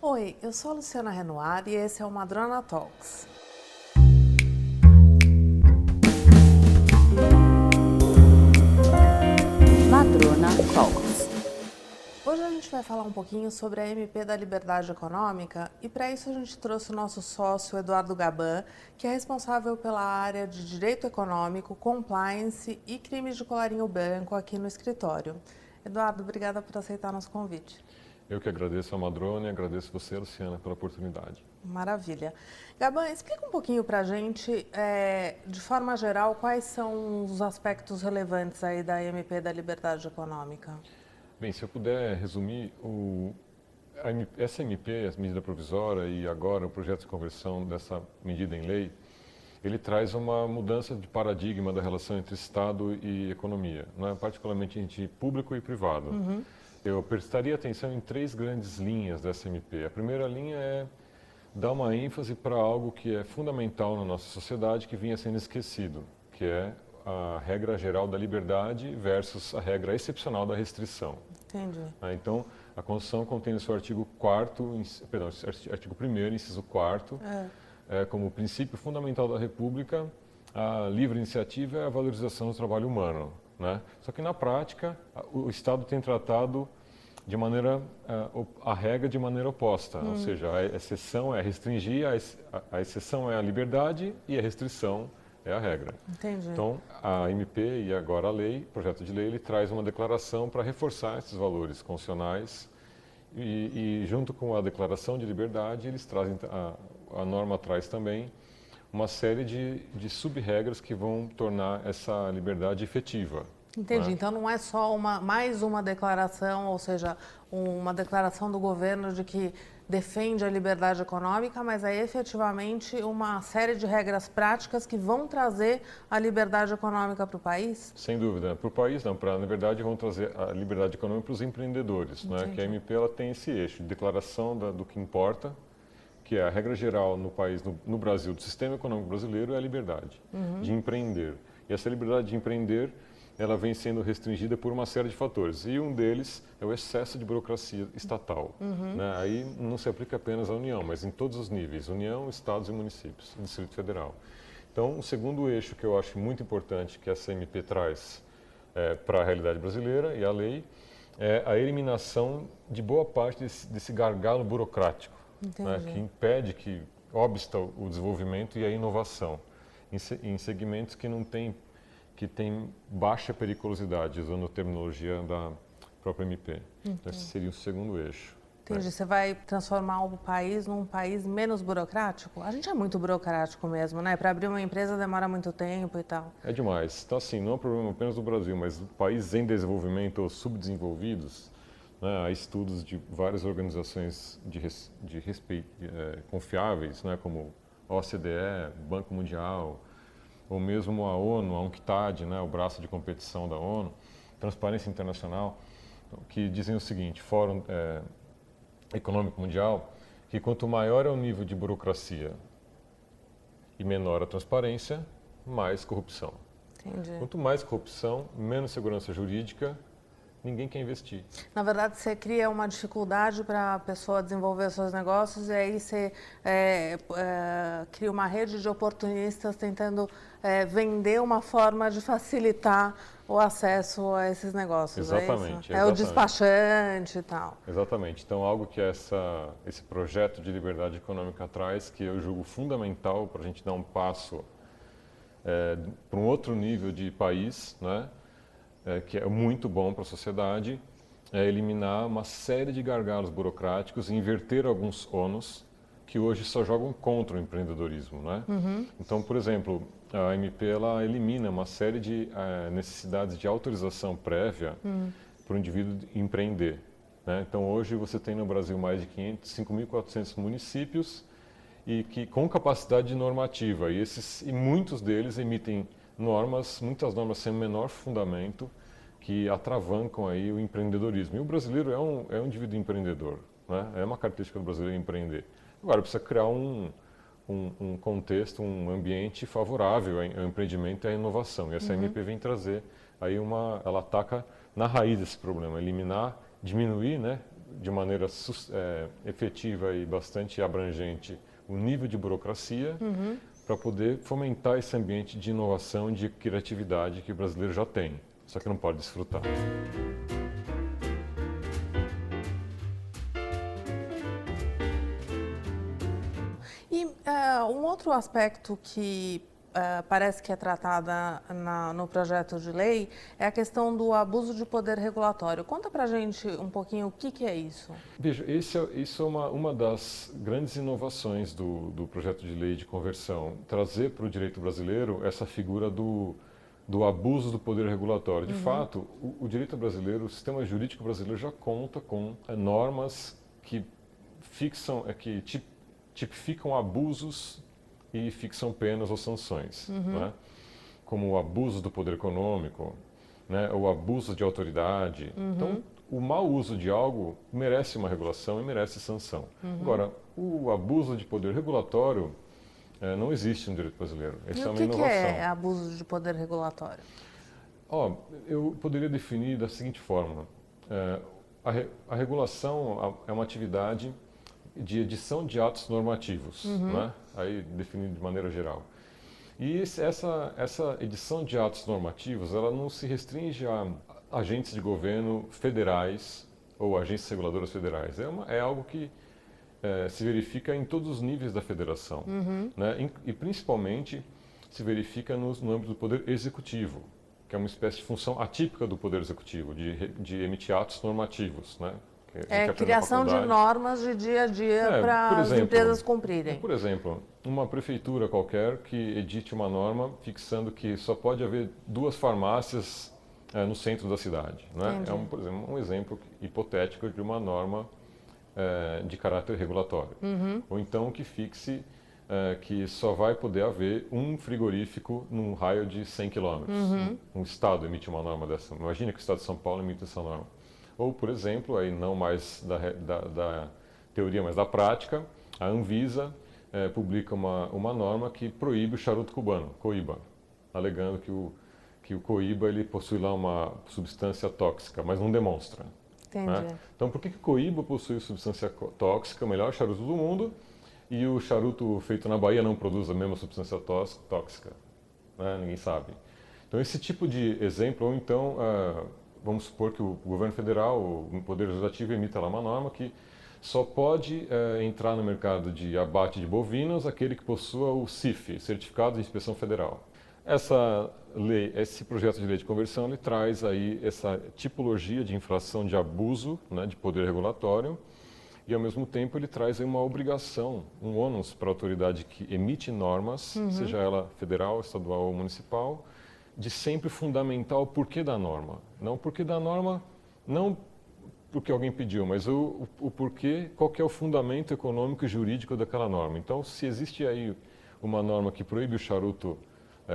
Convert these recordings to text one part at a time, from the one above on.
Oi, eu sou a Luciana Renoir e esse é o Madrona Talks. Madrona Talks. Hoje a gente vai falar um pouquinho sobre a MP da Liberdade Econômica e para isso a gente trouxe o nosso sócio Eduardo Gaban, que é responsável pela área de Direito Econômico, Compliance e Crimes de Colarinho Branco aqui no escritório. Eduardo, obrigada por aceitar nosso convite. Eu que agradeço a Madrona e agradeço você, Luciana, pela oportunidade. Maravilha. Gaban, explica um pouquinho para a gente, de forma geral, quais são os aspectos relevantes aí da MP da Liberdade Econômica. Bem, se eu puder resumir, essa MP, a medida provisória e agora o projeto de conversão dessa medida em lei, ele traz uma mudança de paradigma da relação entre Estado e economia, né? Particularmente entre público e privado. Eu prestaria atenção em três grandes linhas dessa MP. A primeira linha é dar uma ênfase para algo que é fundamental na nossa sociedade, que vinha sendo esquecido, que é a regra geral da liberdade versus a regra excepcional da restrição. Entendi. Então, a Constituição contém no seu artigo 4º, perdão, artigo 1º, inciso 4º, como princípio fundamental da República, a livre iniciativa e a valorização do trabalho humano, né? Só que na prática, o Estado tem tratado de maneira a regra de maneira oposta, ou seja, a exceção é restringir, a exceção é a liberdade e a restrição é a regra. Entendi. Então, a MP e agora a lei, o projeto de lei, ele traz uma declaração para reforçar esses valores constitucionais e junto com a declaração de liberdade, eles trazem, a norma traz também uma série de sub-regras que vão tornar essa liberdade efetiva. Entendi. Né? Então não é só mais uma declaração, ou seja, uma declaração do governo de que defende a liberdade econômica, mas é efetivamente uma série de regras práticas que vão trazer a liberdade econômica para o país? Sem dúvida. Para o país, não. Na verdade, vão trazer a liberdade econômica para os empreendedores. Né? Que a MP ela tem esse eixo de declaração do que importa, que é a regra geral no país, no Brasil, do sistema econômico brasileiro, é a liberdade de empreender. E essa liberdade de empreender, ela vem sendo restringida por uma série de fatores. E um deles é o excesso de burocracia estatal. Né? Aí não se aplica apenas à União, mas em todos os níveis, União, Estados e municípios, e Distrito Federal. Então, o segundo eixo que eu acho muito importante que essa MP traz para a realidade brasileira e a lei é a eliminação de boa parte desse gargalo burocrático, né? Que impede, que obsta o desenvolvimento e a inovação em segmentos que não têm que tem baixa periculosidade, usando a terminologia da própria MP. Então, esse seria o segundo eixo. Entendi. Você vai transformar o país num país menos burocrático? A gente é muito burocrático mesmo, né? Para abrir uma empresa demora muito tempo e tal. É demais. Então, assim, não é um problema apenas do Brasil, mas países em desenvolvimento ou subdesenvolvidos, né? Há estudos de várias organizações confiáveis, né? Como a OCDE, Banco Mundial, ou mesmo a ONU, a UNCTAD, né, o braço de competição da ONU, Transparência Internacional, que dizem o seguinte, Fórum Econômico Mundial, que quanto maior é o nível de burocracia e menor a transparência, mais corrupção. Entendi. Quanto mais corrupção, menos segurança jurídica, ninguém quer investir. Na verdade, você cria uma dificuldade para a pessoa desenvolver seus negócios e aí você cria uma rede de oportunistas tentando vender uma forma de facilitar o acesso a esses negócios. Exatamente. É o despachante e tal. Exatamente. Então, algo que esse projeto de liberdade econômica traz, que eu julgo fundamental para a gente dar um passo para um outro nível de país, né? Que é muito bom para a sociedade, é eliminar uma série de gargalos burocráticos e inverter alguns ônus que hoje só jogam contra o empreendedorismo, né? Então, por exemplo, a MP ela elimina uma série de necessidades de autorização prévia para o indivíduo empreender, né? Então, hoje você tem no Brasil mais de 5.400 municípios e que com capacidade normativa e muitos deles emitem muitas normas sem o menor fundamento, que atravancam aí o empreendedorismo. E o brasileiro é um indivíduo empreendedor, né? É uma característica do brasileiro empreender. Agora, precisa criar um contexto, um ambiente favorável ao empreendimento e à inovação. E essa MP vem trazer aí ela ataca na raiz desse problema, diminuir, né, de maneira efetiva e bastante abrangente o nível de burocracia para poder fomentar esse ambiente de inovação e de criatividade que o brasileiro já tem, só que não pode desfrutar. E um outro aspecto que parece que é tratada no projeto de lei é a questão do abuso de poder regulatório. Conta pra gente um pouquinho o que é isso. Veja, isso é uma das grandes inovações do projeto de lei de conversão, trazer para o direito brasileiro essa figura do abuso do poder regulatório. De fato, o direito brasileiro, o sistema jurídico brasileiro já conta com normas que tipificam abusos e fixam penas ou sanções, né? Como o abuso do poder econômico, né? O abuso de autoridade. Então, o mau uso de algo merece uma regulação e merece sanção. Agora, o abuso de poder regulatório não existe no direito brasileiro. Essa é uma inovação. O que é abuso de poder regulatório? Eu poderia definir da seguinte forma. A regulação é uma atividade de edição de atos normativos, né? Aí definido de maneira geral. E essa edição de atos normativos, ela não se restringe a agentes de governo federais ou agências reguladoras federais. É algo que se verifica em todos os níveis da federação, né? E principalmente se verifica no âmbito do poder executivo, que é uma espécie de função atípica do poder executivo, de emitir atos normativos, né? Criação de normas de dia a dia para as empresas cumprirem. Por exemplo, uma prefeitura qualquer que edite uma norma fixando que só pode haver 2 farmácias no centro da cidade, né? Por exemplo, um exemplo hipotético de uma norma de caráter regulatório. Ou então que fixe que só vai poder haver um frigorífico num raio de 100 quilômetros. Um estado emite uma norma dessa. Imagina que o estado de São Paulo emite essa norma. Ou, por exemplo, aí não mais da teoria, mas da prática, a Anvisa publica uma norma que proíbe o charuto cubano, coíba, alegando que o coíba ele possui lá uma substância tóxica, mas não demonstra. Entendi. Né? Então, por que o coíba possui substância tóxica, o melhor charuto do mundo, e o charuto feito na Bahia não produz a mesma substância tóxica? Né? Ninguém sabe. Então, esse tipo de exemplo, ou então... vamos supor que o governo federal, o Poder Legislativo, emita lá uma norma que só pode entrar no mercado de abate de bovinos aquele que possua o CIF, Certificado de Inspeção Federal. Esse projeto de lei de conversão, ele traz aí essa tipologia de infração de abuso, né, de poder regulatório, e ao mesmo tempo ele traz aí uma obrigação, um ônus para a autoridade que emite normas, seja ela federal, estadual ou municipal, de sempre fundamentar o porquê da norma. Não o porquê da norma, não porque alguém pediu, mas o porquê, qual que é o fundamento econômico e jurídico daquela norma. Então, se existe aí uma norma que proíbe o charuto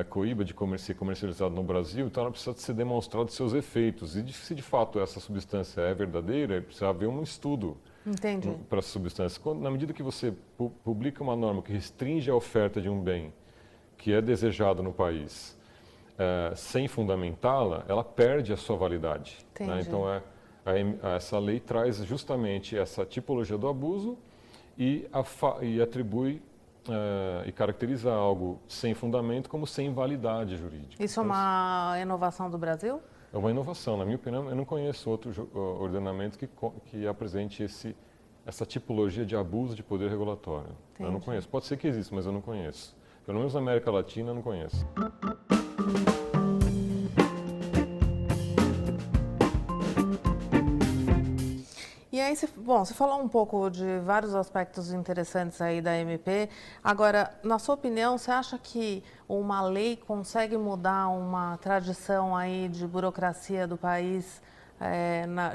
coíba de ser comercializado no Brasil, então ela precisa ser demonstrado seus efeitos. E se de fato essa substância é verdadeira, precisa haver um estudo para essa substância. Na medida que você publica uma norma que restringe a oferta de um bem que é desejado no país, sem fundamentá-la, ela perde a sua validade. Né? Então, essa lei traz justamente essa tipologia do abuso e atribui e caracteriza algo sem fundamento como sem validade jurídica. Isso é uma inovação do Brasil? É uma inovação. Na minha opinião, eu não conheço outro ordenamento que apresente essa tipologia de abuso de poder regulatório. Eu não conheço. Pode ser que exista, mas eu não conheço. Pelo menos na América Latina, eu não conheço. E aí, você falou um pouco de vários aspectos interessantes aí da MP. Agora, na sua opinião, você acha que uma lei consegue mudar uma tradição aí de burocracia do país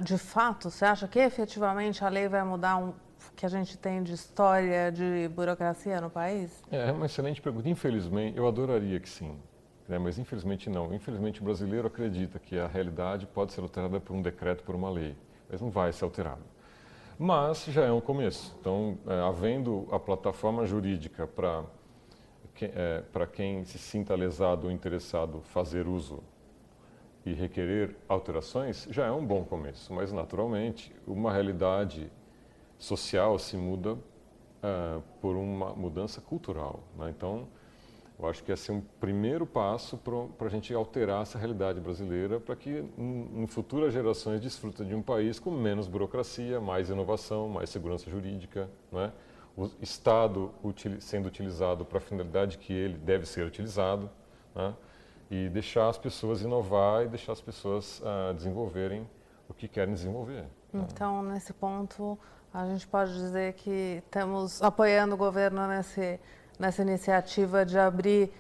de fato? Você acha que efetivamente a lei vai mudar o que a gente tem de história de burocracia no país? É uma excelente pergunta. Infelizmente, eu adoraria que sim, né? Mas infelizmente não. Infelizmente, o brasileiro acredita que a realidade pode ser alterada por um decreto, por uma lei. Mas não vai ser alterado. Mas já é um começo. Então, havendo a plataforma jurídica para quem se sinta lesado ou interessado fazer uso e requerer alterações já é um bom começo, mas naturalmente uma realidade social se muda por uma mudança cultural, né? Então, eu acho que esse é um primeiro passo para a gente alterar essa realidade brasileira para que em futuras gerações desfrutem de um país com menos burocracia, mais inovação, mais segurança jurídica, né? O Estado sendo utilizado para a finalidade que ele deve ser utilizado, né? E deixar as pessoas inovar e deixar as pessoas desenvolverem o que querem desenvolver. Então, nesse ponto, a gente pode dizer que estamos apoiando o governo nessa iniciativa de abrir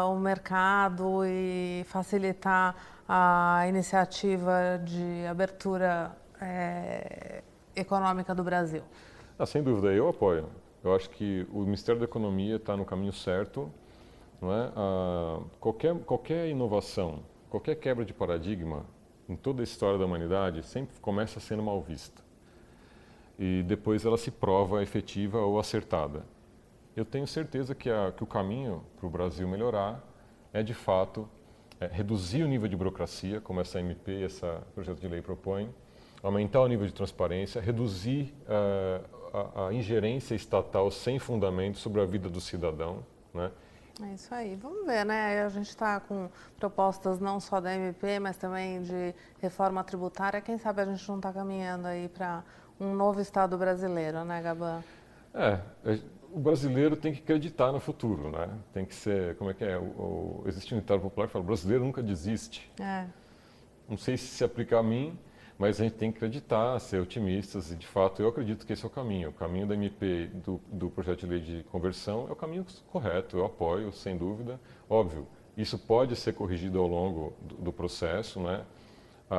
o mercado e facilitar a iniciativa de abertura econômica do Brasil. Sem dúvida, eu apoio. Eu acho que o Ministério da Economia está no caminho certo. Não é? Qualquer inovação, qualquer quebra de paradigma em toda a história da humanidade sempre começa sendo mal vista. E depois ela se prova efetiva ou acertada. Eu tenho certeza que o caminho para o Brasil melhorar é, de fato, reduzir o nível de burocracia, como essa MP, esse projeto de lei propõe, aumentar o nível de transparência, reduzir a ingerência estatal sem fundamento sobre a vida do cidadão, né? É isso aí. Vamos ver, né? A gente está com propostas não só da MP, mas também de reforma tributária. Quem sabe a gente não está caminhando aí para um novo Estado brasileiro, né, Gabán? O brasileiro tem que acreditar no futuro, né? Tem que ser, como é que é? Existe um ditado popular que fala, o brasileiro nunca desiste. Não sei se aplica a mim, mas a gente tem que acreditar, ser otimistas e, de fato, eu acredito que esse é o caminho. O caminho da MP, do projeto de lei de conversão, é o caminho correto, eu apoio, sem dúvida. Óbvio, isso pode ser corrigido ao longo do processo, né?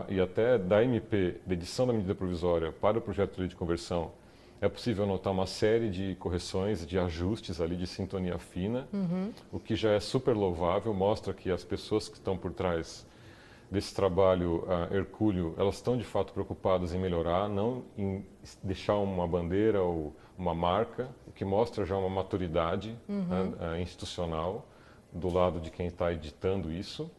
E até da MP, da edição da medida provisória para o projeto de lei de conversão, é possível anotar uma série de correções, de ajustes ali, de sintonia fina, o que já é super louvável, mostra que as pessoas que estão por trás desse trabalho hercúleo, elas estão de fato preocupadas em melhorar, não em deixar uma bandeira ou uma marca, o que mostra já uma maturidade institucional do lado de quem está editando isso.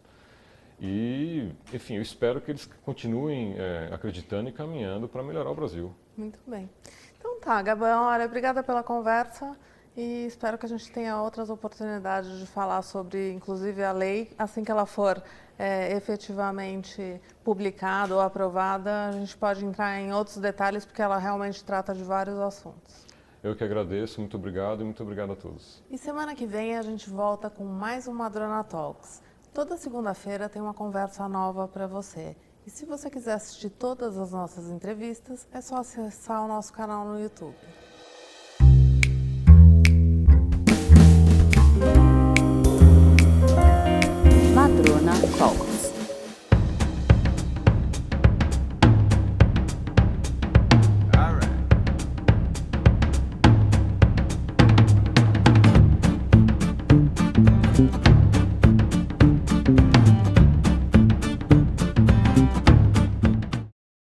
E, enfim, eu espero que eles continuem acreditando e caminhando para melhorar o Brasil. Muito bem. Então tá, Gabán, olha, obrigada pela conversa e espero que a gente tenha outras oportunidades de falar sobre, inclusive, a lei, assim que ela for efetivamente publicada ou aprovada, a gente pode entrar em outros detalhes, porque ela realmente trata de vários assuntos. Eu que agradeço, muito obrigado e muito obrigado a todos. E semana que vem a gente volta com mais um Madrona Talks. Toda segunda-feira tem uma conversa nova para você. E se você quiser assistir todas as nossas entrevistas, é só acessar o nosso canal no YouTube. Madrona Talks. All right.